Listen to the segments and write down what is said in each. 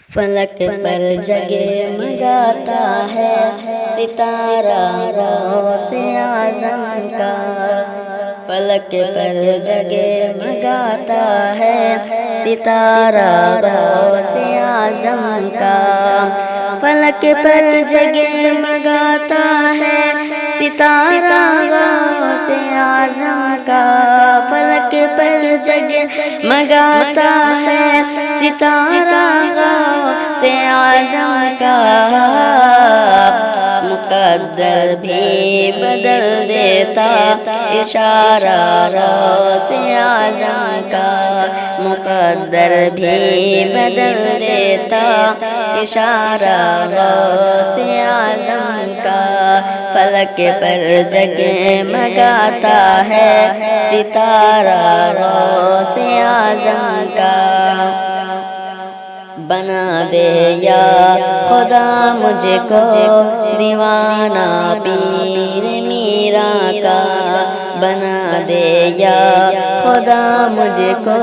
فلک پر جگمگاتا ہے ستارہ غوث اعظم کا، فلک پر جگمگاتا ہے ستارہ غوث اعظم کا، فلک پر جگمگاتا ہے ستارہ غوث اعظم کا، فلک پر جگمگاتا ہے ستارہ غوث اعظم کا، مقدر بھی بدل دیتا اشارہ غوث اعظم کا، مقدر بھی بدل دیتا اشارہ غوث اعظم کا، فلک پر جگمگاتا ہے ستارہ غوث اعظم کا، بنا دے یا خدا مجھ کو دیوانہ پیر میرا کا، بنا دے یا خدا مجھ کو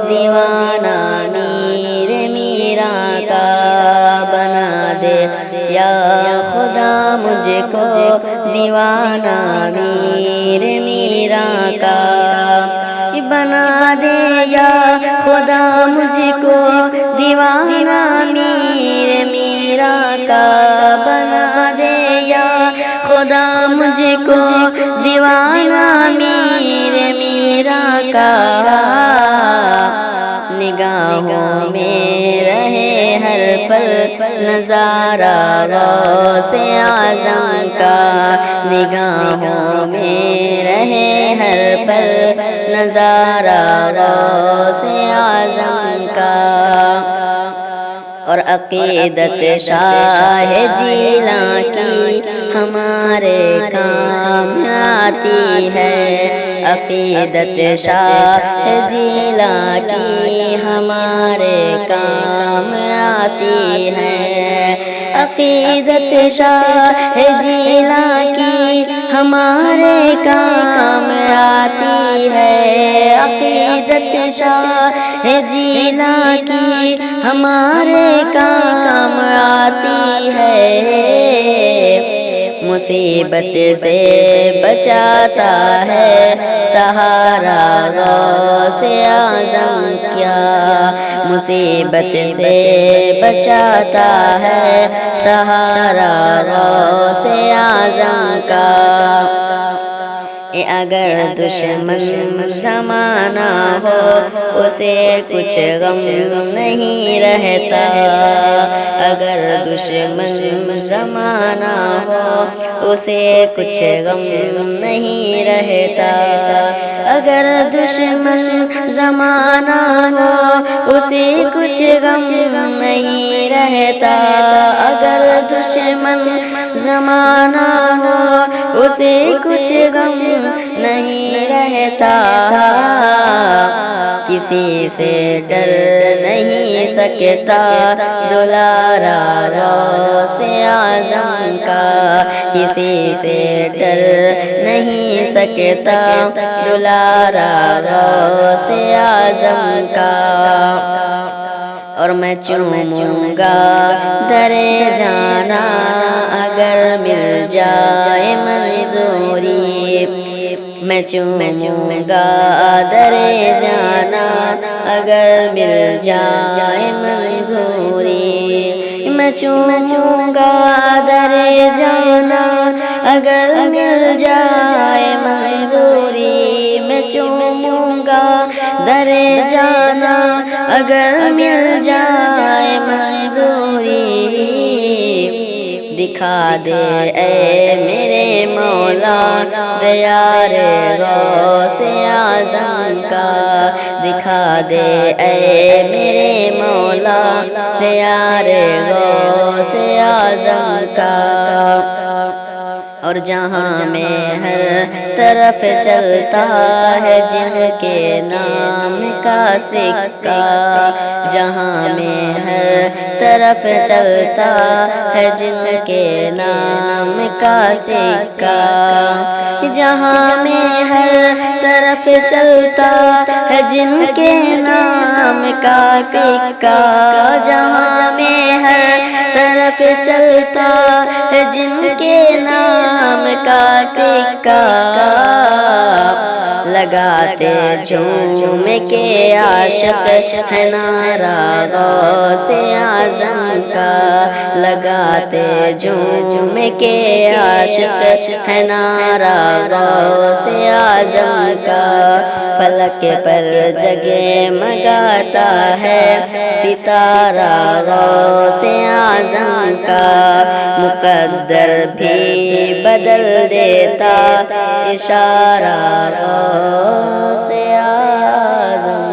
دیوانہ میر میرا کا، بنا دے یا خدا مجھ کو دیوانہ میر میرا کا، بنا دے یا خدا مجھ کو دیوانہ میر میرا کا، بنا دے یا خدا مجھ کو دیوانہ میر میرا کا، نگاہوں میں رہے ہر پل نظارہ غوث اعظم کا، نگاہوں میں رہے ہر پل نظارہ غوث اعظم کا، اور عقیدت شاہ جیلاں کی ہمارے کام آتی ہے، عقیدت شاہ جیلاں کی ہمارے کام آتی ہے، عقیدت شاہ جیلاں کی ہمارے کام آتی ہے، عقیدت شاہ جیلاں کی ہمارے کام آتی ہے، مصیبت سے بچاتا ہے سہارا غوث اعظم کیا، مصیبت سے بچاتا ہے سہارا غوث اعظم کا، اگر دشمن زمانہ ہو اسے کچھ غم نہیں رہتا، اگر دشمن زمانہ ہو اسے کچھ غم نہیں رہتا، اگر دشمن زمانہ ہو اسے کچھ غم نہیں رہتا، اگر دشمن زمانہ ہو اسے کچھ غم نہیں رہتا، کسی سے ڈر نہیں سکتا دلارا غوث اعظم کا، کسی سے ڈر نہیں سکتا دلارا غوث اعظم کا، اور میں چوموں گا در جانا اگر مل جائے منظوری، میں چوموں گا در جانا اگر مل جائے منظوری، میں چوموں گا در جانا اگر مل جائے منظوری، میں چوموں گا در جانا اگر مل جائے منظوری، دکھا دے اے میرے مولا دیار غوث اعظم کا، دکھا دے اے میرے مولا دیار غوث اعظم کا، اور جہاں میں ہر طرف چلتا ہے جن کے نام کا سکہ، جہاں میں ہر طرف چلتا ہے جن کے نام کا سکہ، جہاں میں ہر طرف چلتا ہے جن کے نام کا سکہ جہاں میں ہر طرف چلتا ہے جن کے نام کا سکہ لگاتے جھوم کے عاشق ہے نعرہ غوث اعظم کا لگاتے جھوم کے عاشق ہے نعرہ غوث اعظم کا فلک پر جگمگاتا ہے ستارہ غوث اعظم کا مقدر بھی بدل دیتا اشارہ غوث اعظم